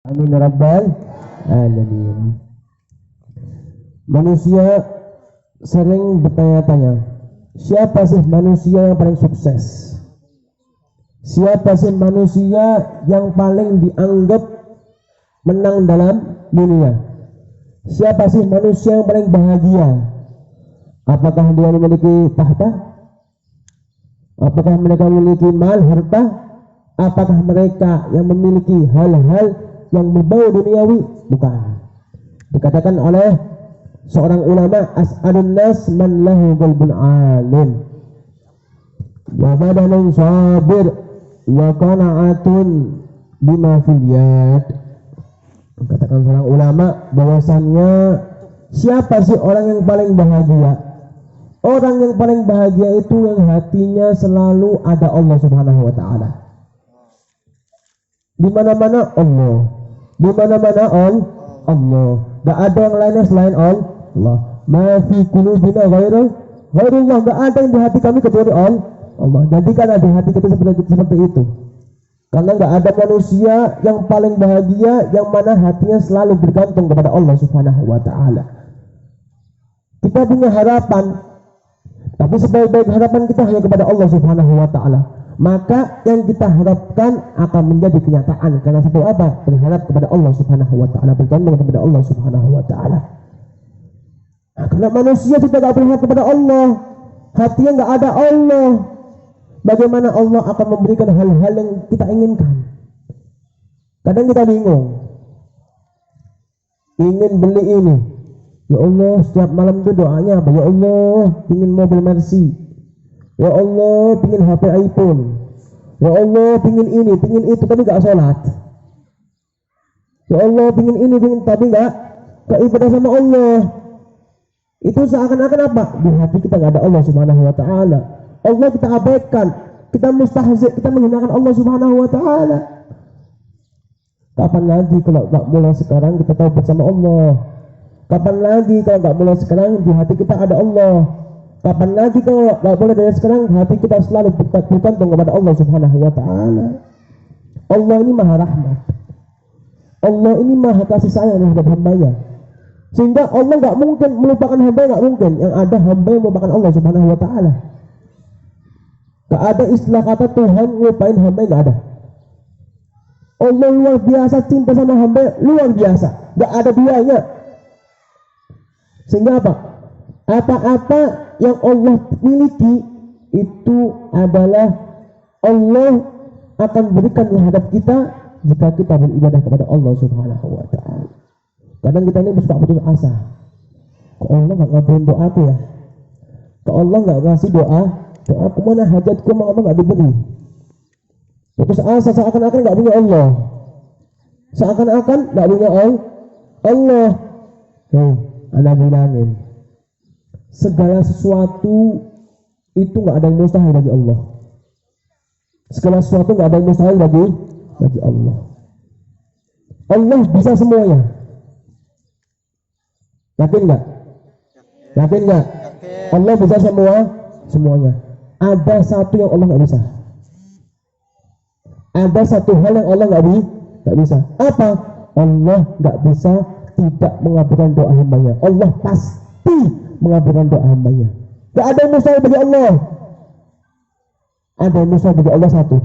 Amin ya rabbal alamin. Manusia sering bertanya-tanya, siapa sih manusia yang paling sukses? Siapa sih manusia yang paling dianggap menang dalam dunia? Siapa sih manusia yang paling bahagia? Apakah dia memiliki tahta? Apakah mereka memiliki mal, harta? Apakah mereka yang memiliki hal-hal yang berbau duniawi? Bukan. Dikatakan oleh seorang ulama, as'alun nas man lahu qalbun alim wa badanun sabir wa qana'atun bima fil yad. Katakan seorang ulama bahwasannya siapa sih orang yang paling bahagia? Orang yang paling bahagia itu yang hatinya selalu ada Allah Subhanahu wa taala. Di mana-mana Allah. Di mana-mana Allah. Enggak ada yang lainnya selain Allah. Ma fi qulubina ghairullah. Enggak ada yang di hati kami kecuali Allah. Jadikan ada hati kita seperti itu. Karena enggak ada manusia yang paling bahagia yang mana hatinya selalu bergantung kepada Allah Subhanahu wa taala. Kita punya harapan, tapi sebaik-baik harapan kita hanya kepada Allah Subhanahu wa taala. Maka yang kita harapkan akan menjadi kenyataan. Karena sebab apa? Berharap kepada Allah Subhanahu wa taala, bergantung kepada Allah Subhanahu wa taala. Nah, karena manusia sudah tidak berharap kepada Allah, hatinya enggak ada Allah, bagaimana Allah akan memberikan hal-hal yang kita inginkan? Kadang kita bingung, ingin beli ini, ya Allah, setiap malam itu doanya apa? Ya Allah, ingin mobil Mercy, ya Allah, ingin HP iPhone, ya Allah, ingin ini, ingin itu, tapi enggak sholat. Ya Allah, ingin ini, ingin tapi enggak ibadah sama Allah. Itu seakan-akan apa? Di hati kita enggak ada Allah Subhanahu wa taala. Allah kita abaikan, kita mustahzi', kita menghinakan Allah Subhanahu wa taala. Kapan lagi kalau enggak mulai sekarang kita tahu bersama Allah? Kapan lagi kalau enggak mulai sekarang di hati kita ada Allah? Kapan lagi kalau enggak boleh dari sekarang hati kita selalu bergantung kepada Allah Subhanahu wa taala? Allah ini Maha Rahmat. Allah ini Maha kasih sayang terhadap hamba-Nya. Sehingga Allah enggak mungkin melupakan hamba, enggak mungkin. Yang ada hamba yang melupakan Allah Subhanahu wa taala. Enggak ada istilah kata Tuhan ngelupain hamba, enggak ada. Allah luar biasa cinta sama hamba, luar biasa. Enggak ada duanya. Sehingga apa? Apa-apa yang Allah miliki itu adalah Allah akan berikan terhadap kita jika kita beribadah kepada Allah Subhanahu wa taala. Kadang kita ini suka putus asa. Kok Allah enggak ngabulin doaku ya? Kok Allah enggak ngasih doaku mana hajatku Allah enggak diberi? Putus asa, seakan-akan enggak punya Allah. Seakan-akan enggak punya Allah. Anda bilangin, segala sesuatu itu nggak ada yang mustahil bagi Allah. Segala sesuatu nggak ada yang mustahil bagi Allah. Allah bisa semuanya. Yakin nggak? Yakin nggak? Allah bisa semuanya. Ada satu yang Allah nggak bisa. Ada satu hal yang Allah nggak bisa. Apa? Allah nggak bisa tidak mengabulkan doa hamba-Nya. Allah pasti mengabulkan doa hamba-Nya. Tidak ada yang mustahil bagi Allah. Ada yang mustahil bagi Allah satu.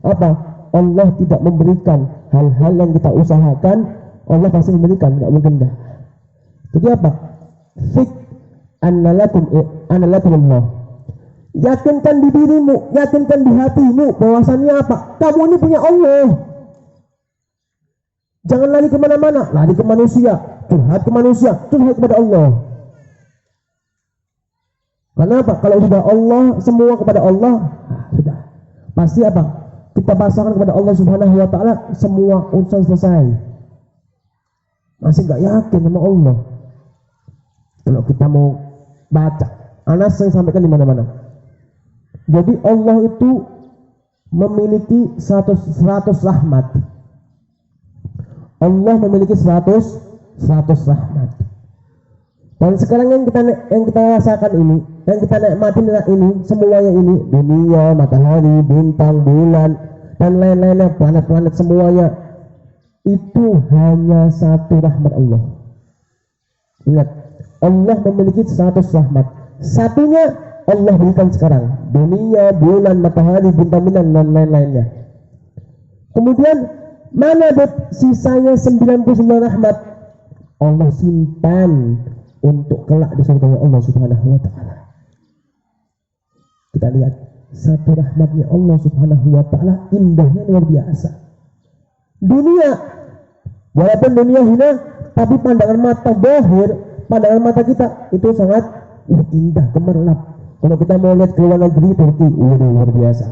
Apa? Allah tidak memberikan hal-hal yang kita usahakan. Allah pasti memberikan, nggak mungkin dah. Jadi apa? Fik annalakum Allah. Yakinkan di dirimu, yakinkan di hatimu bahwasannya apa? Kamu ini punya Allah. Jangan lari kemana-mana, lari ke manusia, curhat ke manusia, curhat kepada Allah. Kenapa? Kalau sudah Allah, semua kepada Allah, sudah. Pasti apa? Kita pasrahkan kepada Allah Subhanahu wa taala, semua urusan selesai. Masih nggak yakin sama Allah. Kalau kita mau baca, Anas saya sampaikan di mana-mana. Jadi Allah itu memiliki 100 rahmat. Allah memiliki 100 rahmat. Dan sekarang yang kita rasakan ini, yang kita nikmati ini, semuanya ini, dunia, matahari, bintang, bulan, dan lain-lainnya, planet-planet semuanya, itu hanya satu rahmat Allah. Ingat, Allah memiliki 100 rahmat. Satunya Allah berikan sekarang, dunia, bulan, matahari, bintang-bintang dan lain-lainnya. Kemudian mana sisanya 99 rahmat? Allah simpan untuk kelak di surga Allah Subhanahu wa taala. Kita lihat satu rahmatnya Allah Subhanahu wa taala, indahnya luar biasa. Dunia, walaupun dunia hina, tapi pandangan mata zahir, pandangan mata kita itu sangat indah, gemerlap. Kalau kita mau lihat ke luar negeri, Turki, waduh luar biasa.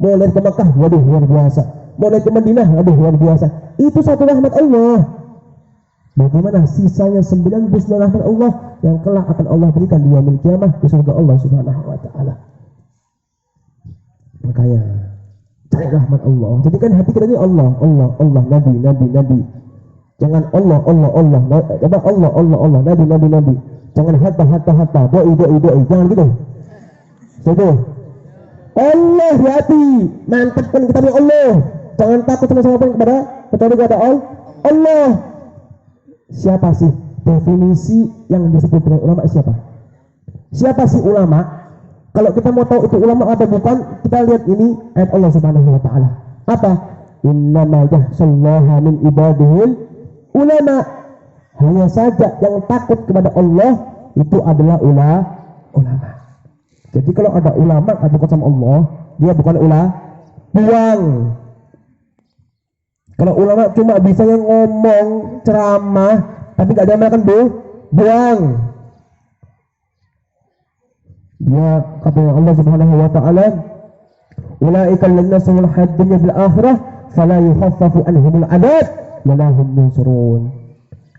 Mau lihat ke Makkah, waduh luar biasa. Mau lihat ke Madinah, waduh luar biasa. Itu satu rahmat Allah. Bagaimana sisanya 99 rahmat Allah yang kelak akan Allah berikan di yaumil qiyamah di surga Allah Subhanahu wa taala. Makanya cari rahmat Allah. Jadi kan hati kita ini Allah, Allah, Allah, Nabi, Nabi, Nabi. Jangan Allah, Allah, Allah, Allah, Allah, Allah, Allah, Nabi, Nabi, Nabi. Jangan hatta, hatta, hatta, doi, doi, doi. Jangan gitu. Setuju? Allah di hati, mantapkan kita ini Allah. Jangan takut sama kepada kepada Allah. Siapa sih definisi yang disebut dengan ulama siapa? Siapa sih ulama? Kalau kita mau tahu itu ulama atau bukan, kita lihat ini ayat Allah Subhanahu wa taala. Apa? Innama yahsallaha min ibadihil ulama. Hanya saja yang takut kepada Allah itu adalah ulama. Jadi kalau ada ulama yang takut sama Allah, dia bukan buang. Kalau ulama cuma bisa yang ngomong, ceramah, tapi gak ada makan buang. Dia kata Allah Subhanahu wa taala, ulaika alladziina sawal hayat dunya bil akhirah fala yukhaffafu anhumul adzab wa la hum yunsurun.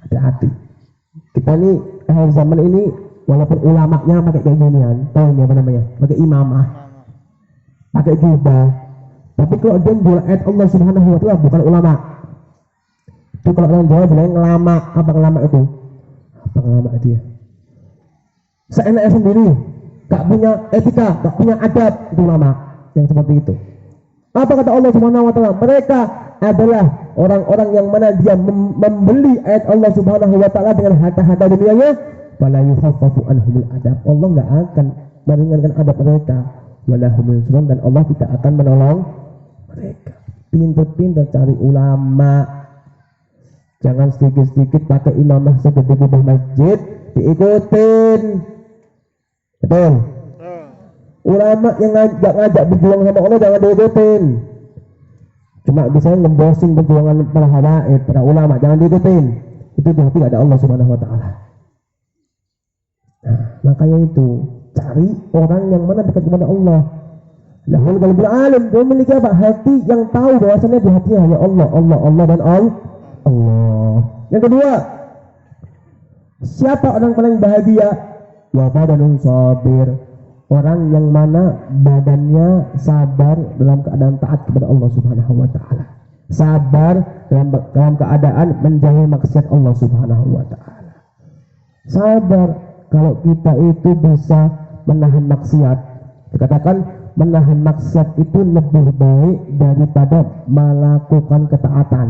Hati-hati. Kita nih zaman ini walaupun ulamanya pakai kayak ginian, tahu ini apa namanya? Pakai imamah. Pakai jubah. Tapi kalau dia jual ayat Allah Subhanahu wa taala bukan ulama. Itu kalau orang Jawa bilang ngelama. Apa ngelama itu? Apa ngelama dia? Seenaknya sendiri, gak punya etika, gak punya adab, itu ulama yang seperti itu. Apa kata Allah Subhanahu wa taala? Mereka adalah orang-orang yang mana dia membeli ayat Allah Subhanahu wa taala dengan harta-harta dunianya, wala yukhaffafu anhumul adab. Allah enggak akan meringankan adab mereka, wala hum yunsurun, dan Allah tidak akan menolong mereka. Pintar-pintar cari ulama. Jangan sedikit-sedikit pakai imamah segede-gede masjid diikutin. Betul? Ulama yang ngajak berjuang sama Allah jangan diikutin. Cuma biasanya ngembosing perjuangan para habaib, para ulama, jangan diikutin. Itu berarti tidak ada Allah Subhanahu wa taala. Nah, makanya itu cari orang yang mana dekat kepada Allah. Lahul qalbul alim, dia memiliki apa? Hati yang tahu bahwasanya di hatinya hanya Allah, Allah, Allah dan Allah. Yang kedua, siapa orang paling bahagia? Wa badanun sabir. Orang yang mana badannya sabar dalam keadaan taat kepada Allah Subhanahu wa taala. Sabar dalam keadaan menjauhi maksiat Allah Subhanahu wa taala. Sabar kalau kita itu bisa menahan maksiat. Dikatakan menahan maksiat itu lebih baik daripada melakukan ketaatan.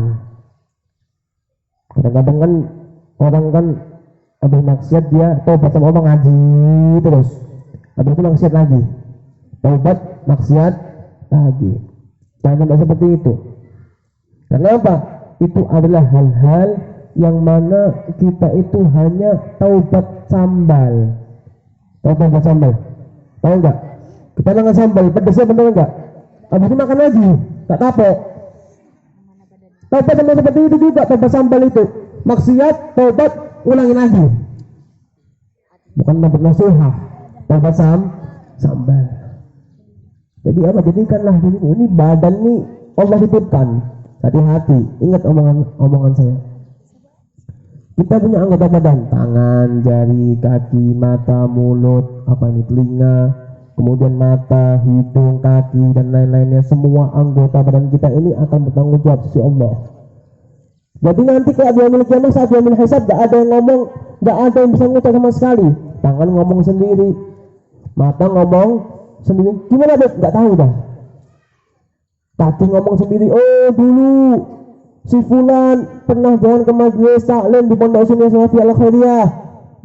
Kadang-kadang kan orang kan habis maksiat dia tobat sama Allah ngaji terus. Habis itu maksiat lagi, taubat, maksiat lagi. Jangan seperti itu. Kenapa? Itu adalah hal-hal yang mana kita itu hanya taubat sambal. Tahu taubat sambal? Tahu enggak? Kita makan sambal, pedasnya benar enggak? Habis itu makan lagi, tak kapok. Taubat sama seperti itu juga, taubat sambal itu. Maksiat, taubat, ulangin lagi. Bukan taubat nasuhah. Taubat sambal. Jadi apa? Jadikanlah dirimu ini badan nih Allah titipkan. Hati-hati, ingat omongan saya. Kita punya anggota badan, tangan, jari, kaki, mata, mulut, apa ini, telinga, kemudian mata, hidung, kaki dan lain-lainnya. Semua anggota badan kita ini akan bertanggung jawab sisi Allah. Jadi nanti kalau dia milik kiamat, saat dia milik hisab, gak ada yang ngomong, gak ada yang bisa ngucap sama sekali. Tangan ngomong sendiri, mata ngomong sendiri. Gimana deh? Gak tahu dah. Kaki ngomong sendiri. Oh dulu Si fulan pernah jalan ke majelis taklim di Pondok Sunnah Salafi Al Khairiyah.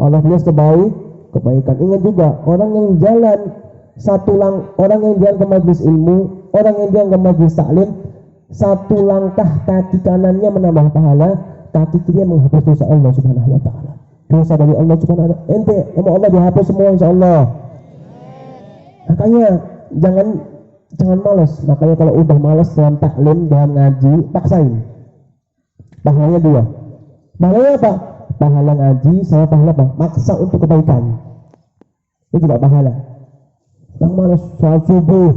Allah tulis kebaikan. Ingat juga orang yang jalan orang yang jalan ke majelis ilmu, orang yang jalan ke majelis taklim, satu langkah kaki kanannya menambah pahala, kaki kirinya menghapus dosa Allah Subhanahu wa taala. Dosa dari Allah Subhanahu wa taala. Ente emang Allah dihapus semua insyaallah. Makanya jangan malas. Makanya kalau udah malas dalam taklim, dalam ngaji, paksain. Pahalanya dua. Pahalanya apa? Pahala ngaji sama pahala apa? Maksa untuk kebaikan. Itu juga pahala. Yang malas salat subuh,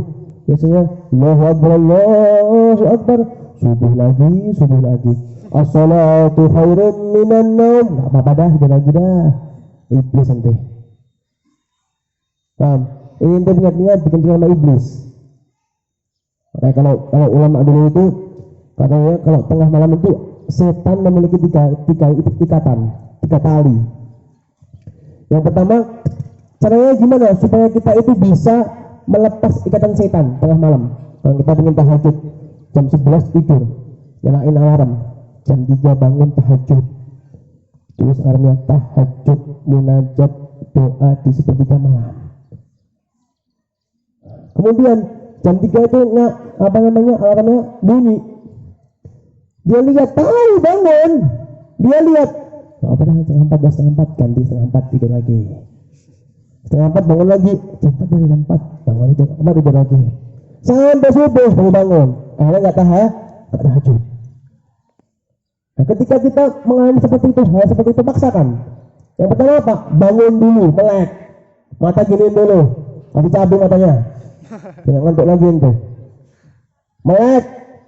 biasanya Allahu Akbar, Allahu Akbar, subuh lagi. As-salatu khairun minan naum. Enggak apa-apa dah, udah lagi dah. Iblis ente. Paham? Ini ente ingat-ingat bikin sama iblis. Makanya kalau ulama dulu itu katanya kalau tengah malam itu setan memiliki tiga tali. Yang pertama, caranya gimana supaya kita itu bisa melepas ikatan setan tengah malam? Kalau kita ingin tahajud jam 11 tidur, nyalain alarm, jam 3 bangun tahajud, terus alarmnya tahajud, munajat, doa di sepertiga malam. Kemudian jam 3 itu alarmnya bunyi. Dia lihat, tahu bangun. Dia lihat, setengah 4 ganti setengah 4 tidur lagi. Setengah 4 bangun lagi, cepat dari 4 bangun tidur lagi. Sampai subuh baru bangun. Akhirnya nggak tahajud. Nah, ketika kita mengalami seperti itu, hal seperti itu paksakan. Yang pertama apa? Bangun dulu, melek, mata giniin dulu, kasih cabut matanya. Jangan ngantuk lagi ente. Melek,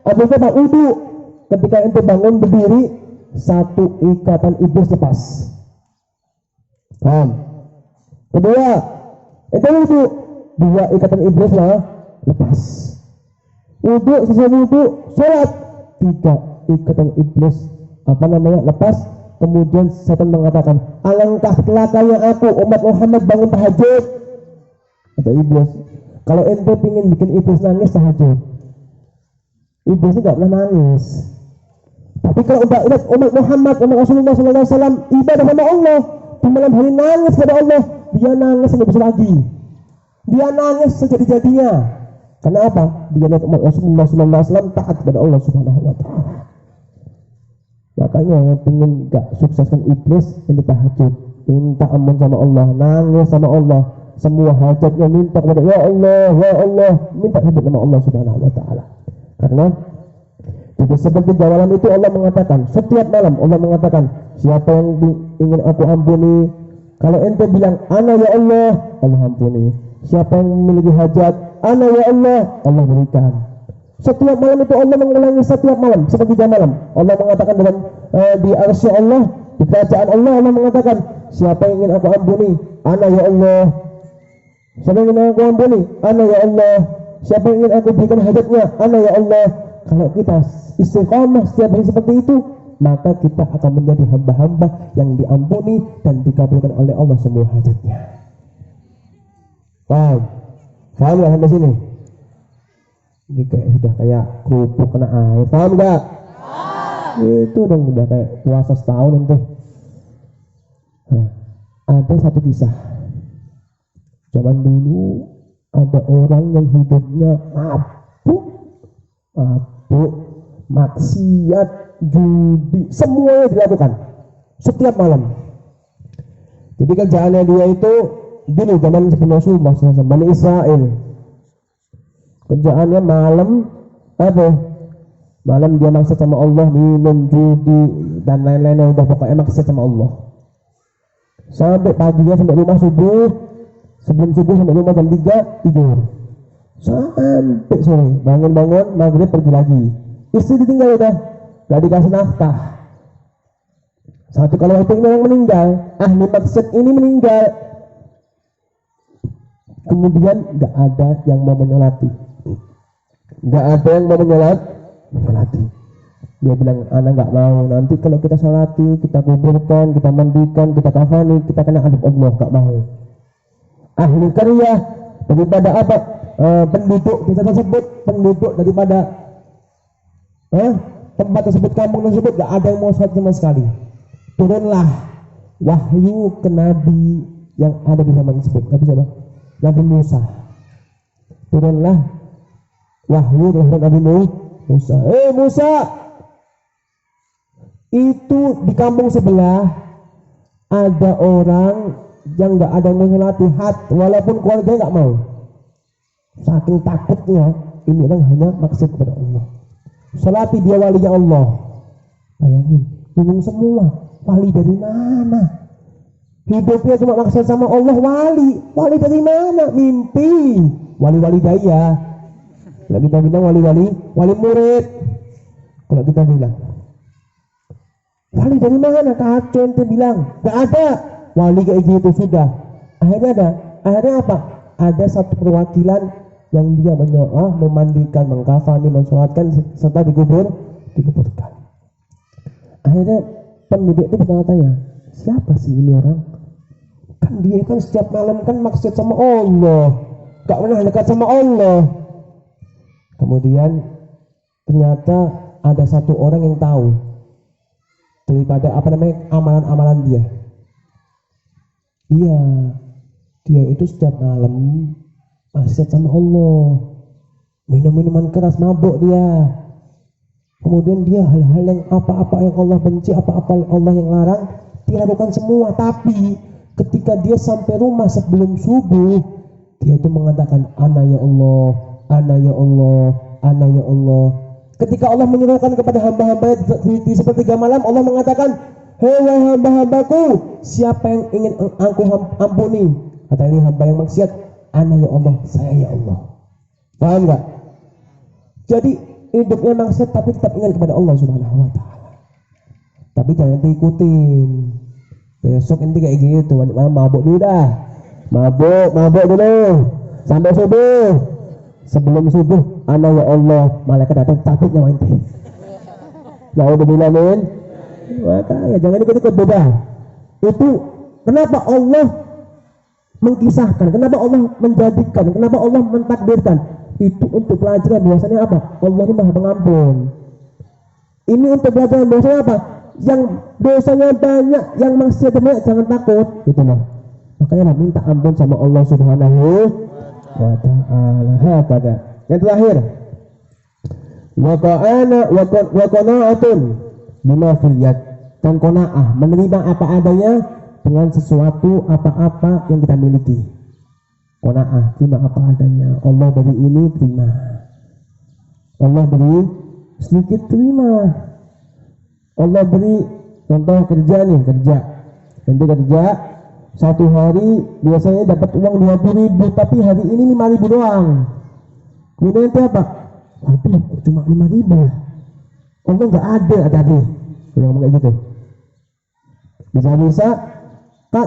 habis itu apa? Wudu. Ketika ente bangun berdiri, satu ikatan iblis lepas. Paham? Kedua, ente wudu, 2 ikatan iblis lepas. Wudu, selesai wudu, sholat, 3 ikatan iblis lepas. Kemudian setan mengatakan, alangkah celakanya aku umat Muhammad bangun tahajud. Kata iblis, kalau ente pingin bikin iblis nangis tahajud, iblis nggak pernah nangis. Tapi kalau udah ingat umat Muhammad, umat Rasulullah SAW ibadah sama Allah, di malam hari nangis pada Allah, dia nangis sampai besar lagi. Dia nangis sejadi-jadinya. Karena apa? Dia lihat umat Rasulullah SAW taat kepada Allah Subhanahu wa taala. Makanya yang pengen gak sukseskan iblis, ini tahajud, minta ampun sama Allah, nangis sama Allah, semua hajatnya minta kepada ya Allah, minta hajat sama Allah Subhanahu wa taala. Karena itu seperti malam itu Allah mengatakan, setiap malam Allah mengatakan, siapa yang ingin aku ampuni, kalau ente bilang ana ya Allah ampuni. Siapa yang memiliki hajat, ana ya Allah berikan. Setiap malam itu Allah mengulangi setiap malam, seperti malam. Allah mengatakan dalam di arsy Allah, di kerajaan Allah mengatakan, siapa yang ingin aku ampuni, ana ya Allah. Siapa yang ingin aku ampuni, ana ya Allah. Siapa yang ingin aku berikan hajatnya, ana ya Allah. Kalau kita istiqamah setiap hari seperti itu, maka kita akan menjadi hamba-hamba yang diampuni dan dikabulkan oleh Allah semua hajatnya. Paham ya sampai sini? Ini sudah kayak kerupuk kena air, paham gak? Itu dong udah kayak puasa setahun itu. Ada satu kisah. Zaman dulu ada orang yang hidupnya mabuk, maksiat, judi, semuanya dilakukan setiap malam. Jadi kerjaannya dia itu dulu zaman sebelum Rasulullah SAW, Bani Israel. Kerjaannya malam dia maksiat sama Allah, minum, judi dan lain-lainnya, udah pokoknya maksiat sama Allah. Sampai paginya, sampai rumah subuh, sebelum subuh sampai rumah jam 3 tidur. Sampai sore, bangun maghrib pergi lagi. Istri ditinggal udah, gak dikasih nafkah. Satu kalau itu orang meninggal, ahli maksiat ini meninggal, kemudian gak ada yang mau menyolati. Dia bilang, anak gak mau, nanti kalau kita sholati, kita kuburkan, kita mandikan, kita kafani, kita kena adab Allah, gak mau. Ahli karya daripada penduduk kita tersebut, penduduk daripada tempat tersebut, kampung tersebut gak ada yang mau sholat sama sekali. Turunlah wahyu ke Nabi yang ada di zaman tersebut. Nabi siapa? Nabi Musa. Turunlah wahyu terhadap Nabi Musa. Musa, itu di kampung sebelah ada orang yang gak ada yang mau sholati, walaupun keluarganya gak mau. Saking takutnya, ini orang hanya maksud kepada Allah. Sholati dia walinya Allah. Bayangin, bingung semua. Wali dari mana? Hidupnya cuma maksud sama Allah, wali dari mana? Mimpi. Wali-wali daya. Kalau kita bilang wali murid. Kalau kita bilang wali dari mana? Kacau ente bilang. Gak ada wali kayak gitu sudah. Akhirnya apa? Ada satu perwakilan yang dia menyoah, memandikan, mengkafani, mensolatkan serta dikuburkan. Akhirnya penduduk itu bertanya-tanya, siapa sih ini orang? Kan dia kan setiap malam kan maksud sama Allah, gak pernah dekat sama Allah. Kemudian ternyata ada satu orang yang tahu daripada amalan-amalan dia. Dia itu setiap malam maksiat sama Allah, minum-minuman keras, mabuk dia. Kemudian dia hal-hal yang apa-apa yang Allah benci, apa-apa Allah yang larang, dia lakukan semua. Tapi ketika dia sampai rumah sebelum subuh, dia itu mengatakan, ana ya Allah, ana ya Allah, ana ya Allah. Ketika Allah menyuruhkan kepada hamba-hamba di sepertiga malam, Allah mengatakan, hei hamba-hambaku, siapa yang ingin aku ampuni? Kata ini hamba yang maksiat, ana ya Allah, saya ya Allah. Paham gak? Jadi hidupnya maksiat tapi tetap ingat kepada Allah Subhanahu wa ta'ala. Tapi jangan diikutin. Besok nanti kayak gitu, mabuk dulu dah. Mabuk dulu sampai subuh. Sebelum subuh, ana ya Allah, malaikat datang cabut nyawa ente. Ya udah bilangin. Makanya jangan ikut-ikut beda. Itu kenapa Allah mengkisahkan, kenapa Allah menjadikan, kenapa Allah mentakdirkan itu untuk pelajaran bahwasanya apa? Allah ini Maha Pengampun. Ini untuk pelajaran bahwasanya apa? Yang dosanya banyak, yang maksiat banyak, jangan takut, gitu loh. Makanya minta ampun sama Allah Subhanahu wa ta'ala. Hakada. Yang terakhir, wa qana'atun bima fil yad. Dan qanaah, menerima apa adanya dengan sesuatu apa-apa yang kita miliki. Qanaah, terima apa adanya. Allah beri ini, terima. Allah beri sedikit, terima. Allah beri contoh kerja. Nanti kerja satu hari biasanya dapat uang 20.000, tapi hari ini 5.000 doang. Kemudian nanti apa? Waduh, cuma 5.000. Allah nggak ada tadi. Udah ngomong kayak gitu. Bisa.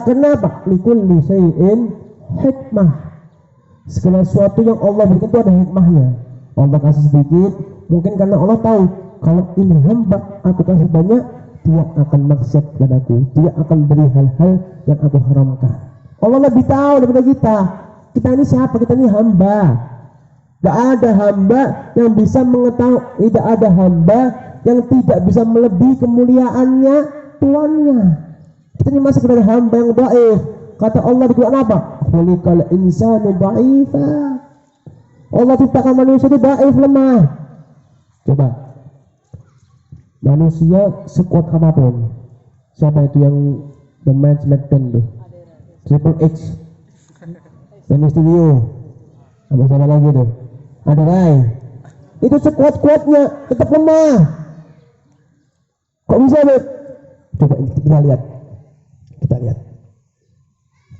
Kenapa? Likulli syai'in hikmah. Segala sesuatu yang Allah berikan itu ada hikmahnya. Allah kasih sedikit, mungkin karena Allah tahu kalau ini hamba aku kasih banyak, dia akan maksiat padaku, dia akan beri hal-hal yang aku haramkan. Allah lebih tahu daripada kita. Kita ini siapa? Kita ini hamba. Gak ada hamba yang bisa mengetahui, tidak ada hamba yang tidak bisa melebihi kemuliaannya tuannya. Kita ini masih kepada hamba yang dhaif. Kata Allah di Quran apa? Khuliqal insanu dha'ifa. Allah ciptakan manusia itu dhaif, lemah. Coba, manusia sekuat apapun, siapa itu yang pemain Smackdown tuh? Triple H, Rey Mysterio, apa siapa lagi tuh? Ada Ray. Itu sekuat-kuatnya tetap lemah. Kok bisa tuh? Coba kita lihat.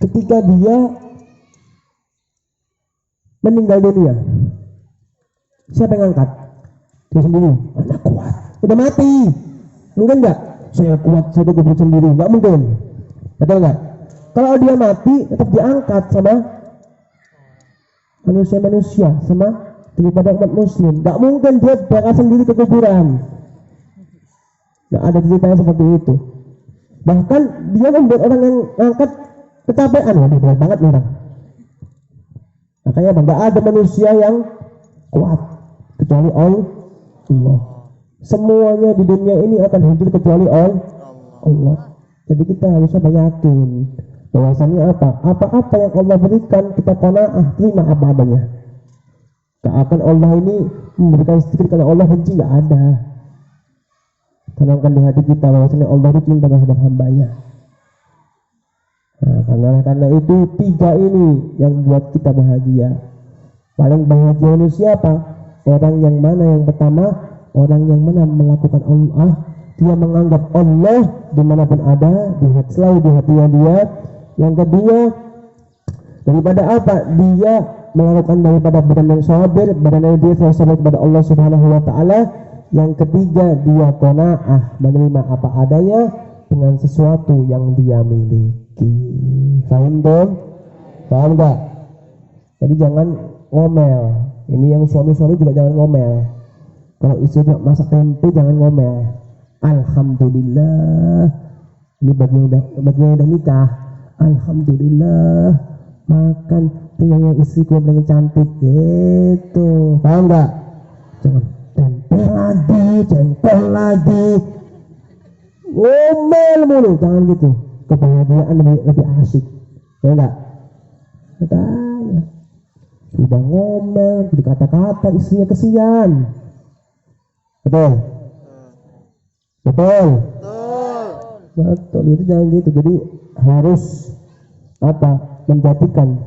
Ketika dia meninggal dunia, siapa yang angkat? Dia sendiri. Anak kuat, udah mati. Mungkin enggak? Saya kuat, saya kubur sendiri. Enggak mungkin. Betul enggak? Kalau dia mati, tetap diangkat sama manusia-manusia, sama daripada umat muslim. Enggak mungkin dia bakal sendiri ke kuburan. Enggak ada ceritanya seperti itu. Bahkan dia membuat orang yang angkat kecapean. Waduh, berat banget nih orang. Makanya enggak ada manusia yang kuat kecuali Allah. Semuanya di dunia ini akan hancur kecuali Allah. Jadi kita harusnya yakin bahwasanya apa-apa yang Allah berikan kita qanaah, terima apa adanya. Gak akan Allah ini memberikan sedikit karena Allah benci, gak ada. Tanamkan di hati kita bahwasanya Allah itu cinta terhadap hambanya. Nah, karena itu 3 ini yang buat kita bahagia. Paling bahagia manusia apa? Orang yang mana? Yang pertama, orang yang mana melakukan Allah, dia menganggap Allah dimanapun ada, selalu di hatinya dia. Yang kedua, daripada apa? Dia melakukan daripada badan yang sabir, badan yang dia selalu sabir kepada Allah Subhanahu wa taala. Yang ketiga, dia qanaah, menerima apa adanya dengan sesuatu yang dia miliki. Paham dong? Paham enggak? Jadi jangan ngomel. Ini yang suami-suami juga jangan ngomel. Kalau istrinya masak tempe jangan ngomel. Alhamdulillah. Ini bagi yang udah nikah. Alhamdulillah. Makan punyanya istriku yang cantik gitu. Paham enggak? Jangan tempe lagi, jengkol lagi. Ngomel mulu, jangan gitu. Kebahagiaan lebih asik. Ya enggak? Katanya sudah ngomel, dikata-kata istrinya kesian. Betul? Betul? Betul, itu jangan gitu. Jadi harus menjadikan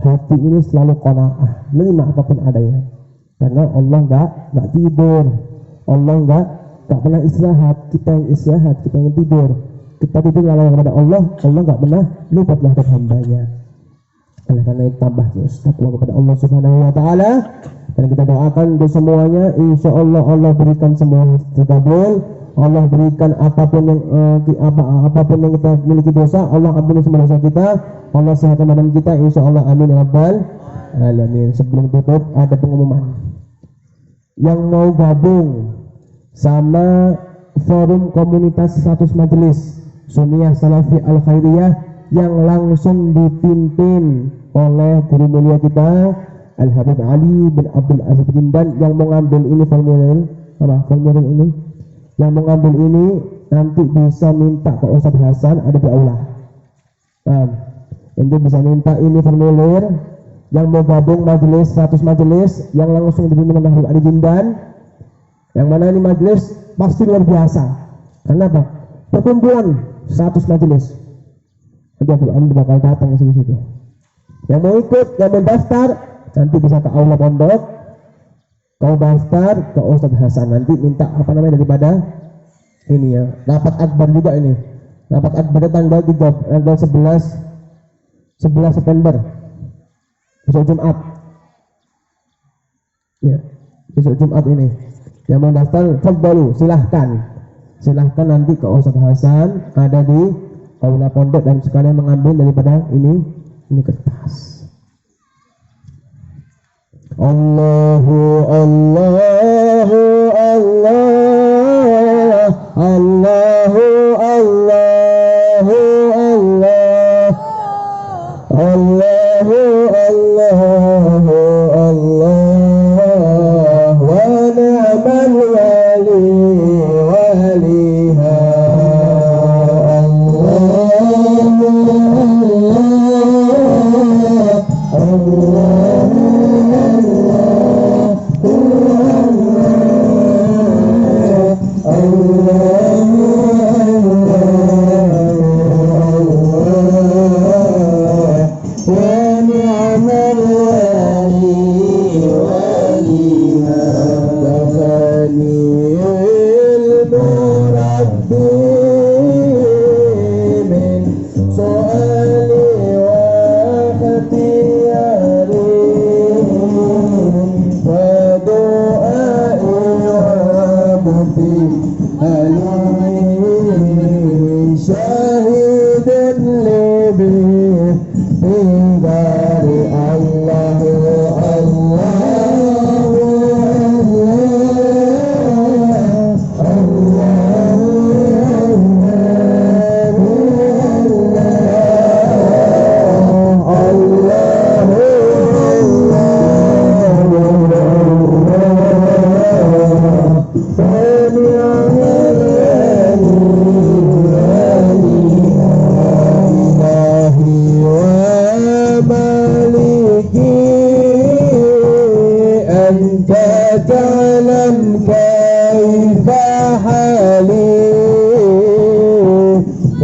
hati ini selalu qanaah, menerima apapun adanya. Karena Allah enggak tidur. Allah enggak pernah istirahat. Kita yang istirahat, kita yang tidur. Kita tidur lalai kepada Allah enggak pernah lupa terhadap hambanya. Oleh karena itu tambah terus takwa kepada Allah Subhanahu wa taala, dan kita doakan untuk semuanya, insyaallah Allah berikan semua terkabul. Allah berikan apapun yang kita miliki dosa, Allah ampuni semua dosa kita. Allah sehatkan badan kita, insyaallah, amin ya rabbal alamin. Sebelum tutup ada pengumuman. Yang mau gabung sama forum komunitas 100 majelis Sunniyah Salafi Al Khairiyah yang langsung dipimpin oleh guru mulia kita Al Habib Ali bin Abdul Aziz Jindan, yang mengambil ini formulir ini, yang mengambil ini nanti bisa minta ke Ustadz Hasan, ada di aula. Nanti bisa minta ini formulir. Yang mau gabung majelis 100 majelis yang langsung dipimpin oleh Habib Ali Jindan, yang mana ini majelis pasti luar biasa. Karena apa? Perkumpulan 100 majelis. Jadi Habib Ali bakal datang ke situ. Yang mau ikut, yang mau daftar, nanti bisa ke aula pondok. Kau daftar ke Ustadz Hasan, nanti minta daripada ini ya, rapat akbar juga ini. Rapat akbar tanggal 11 September. Besok Jumat. Ya, besok Jumat ini. Yang mau daftar, fadhalu, silahkan nanti ke Ustadz Hasan, ada di aula pondok, dan sekalian mengambil daripada ini kertas. Allahu Allahu Allah, Allahu Allahu Allah, Allahu Allahu Allah, wa ni'mal wali waliha. Allah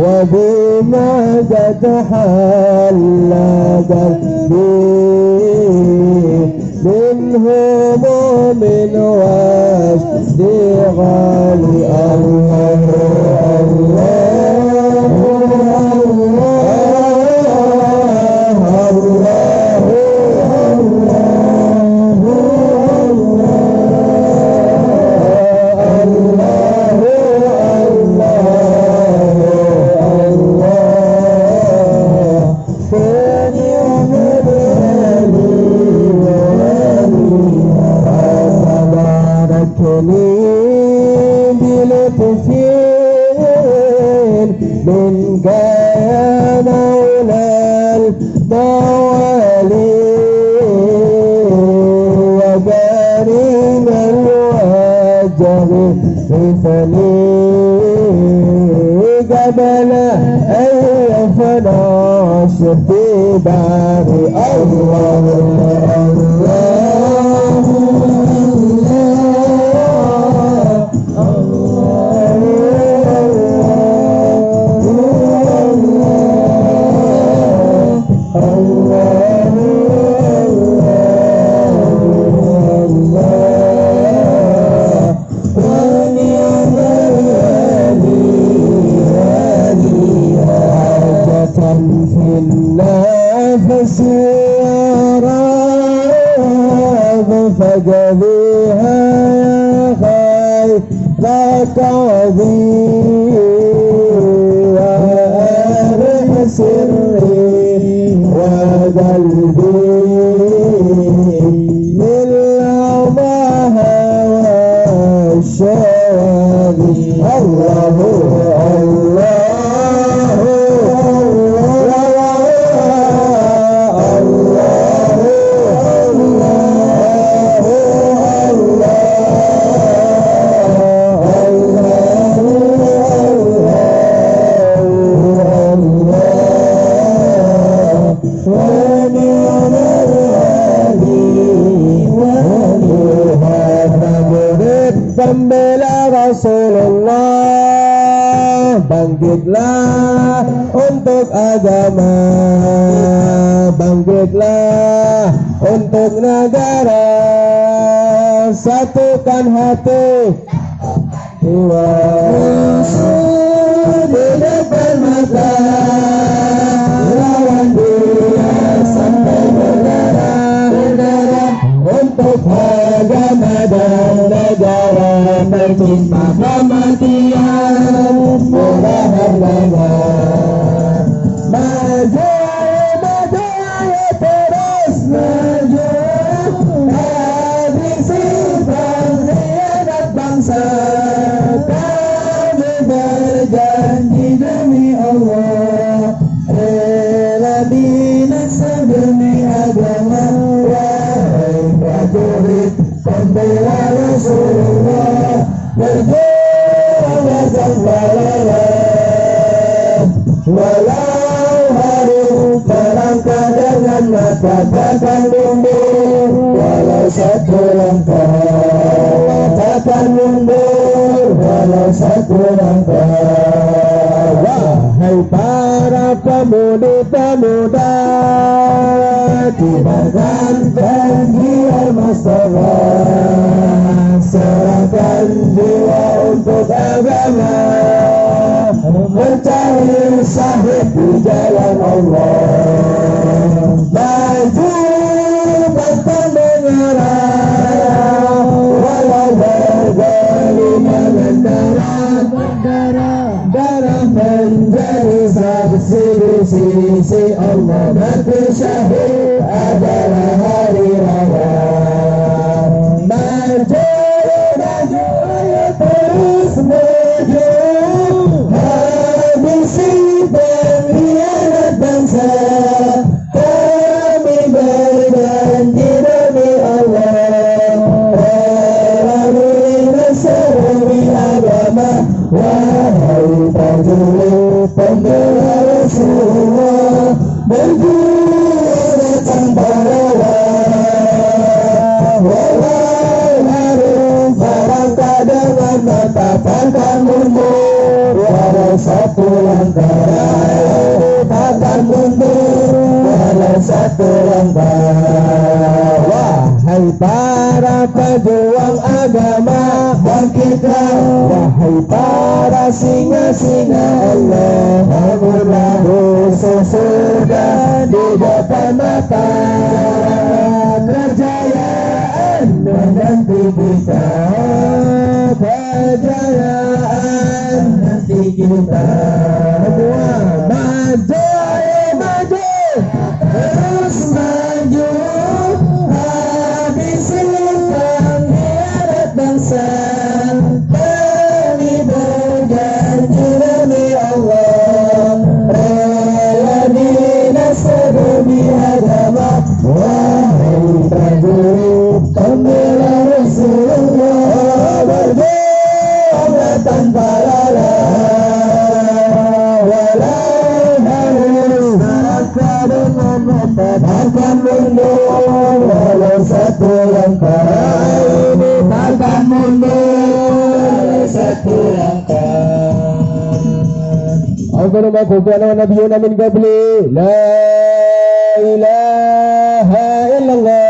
وبما تتحلى قلبي من هموم واشتغال الله منك يا مولى الموالي وكريم الوجه مثلي قبل أن يفنى في باري الله فقضيها يا خير لا تعظيم وأرح سري وقلبي لله والشواذي الله Pembela Rasulullah, bangkitlah untuk agama, bangkitlah untuk negara, satukan hati jiwa di depan mata, lawan dia sampai berdarah untuk agama dan negara. Bercinta kematian murah harganya. Maju, maju, ayo terus maju. Habisi pengkhianat bangsa. Kami berjanji demi Allah, rela binasa demi agama. Wahai prajurit pembela Rasulullah, berjuang dan melawan, walau harus melangkah dengan mata takkan mundur, walau satu langkah takkan mundur, walau satu langkah. Wahai para pemudi-pemuda, kibarkan janji al-Mustafa, serahkan jiwa untuk agama, mencari syahid di jalan Allah. Maju pantang menyerah, walau bergelimang darah menjadi saksi di sisi Allah. Mati syahid adalah hari raya. Maju, maju, ayo terus maju. Habisi pengkhianat bangsa. Kami berjanji demi Allah, rela binasa demi agama. Wahai prajurit pembela Rasulullah, berjuang tanpa lelah, walau harus melangkah dengan mata takkan mundur, walau satu langkah, takkan mundur walau satu langkah. Wahai para pejuang agama, bangkitlah. Wahai para singa-singa Allah, bangunlah. Musuh sudah di depan mata, kejayaan menanti kita, kejayaan nanti kita. Semua maju, ayo maju, terus maju, habisi pengkhianat bangsa. Kami berjanji demi Allah, rela dinasab demi agama. Wahai prajurit pembela Rasulullah, berjuanglah tanpa lelah, walau harus merasa dengan mata, takkan mundur walau satu langkah. Ini takkan mundur walau satu langkah. Agar makhlukana nabiyuna min qabli, la ilaha illallah.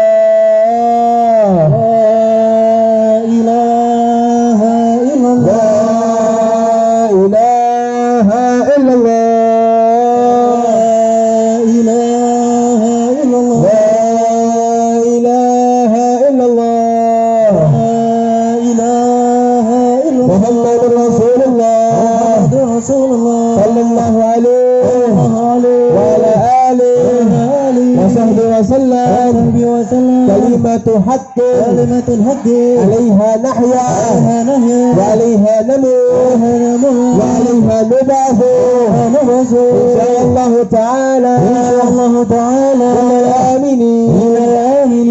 كلمة الحق عليها نحيا وعليها نموت وعليها نبعث إن شاء الله تعالى من الآمنين.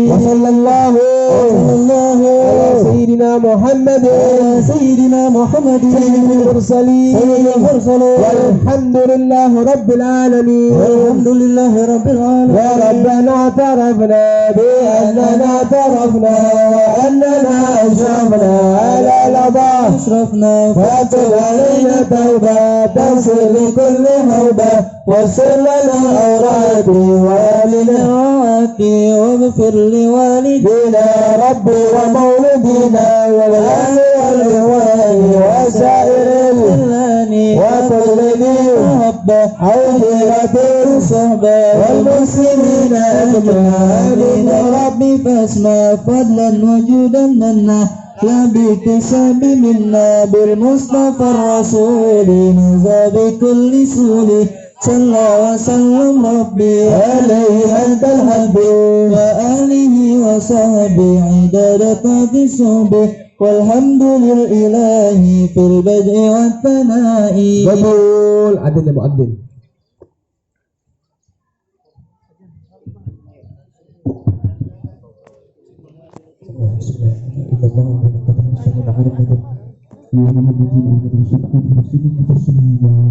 وصلى الله على سيدنا محمد سيد المرسلين والحمد لله رب العالمين. يا ربنا اعترفنا بأننا اعترفنا وأننا أشرفنا على الأضاء فاتب علينا توبة تغفر لكل هوبة واغفر لنا أوراتي وآلنا واغفر لوالدينا ربي ومولدينا والأهل والإخوان وسائر الإخوان وكل ذي محبة حوضرة الصحبة والمسلمين أجمعين. ربي فاسمع فضلا وجودا لنا لا باكتساب منا بالمصطفى الرسول نزى بكل سول. صلى وسلم ربي عليه أنت الحبيب وآله وصحبه عدد قدر صحبه والحمد لله في البدء والثناء. betul adil ya muadzin. Bismillahirrahmanirrahim.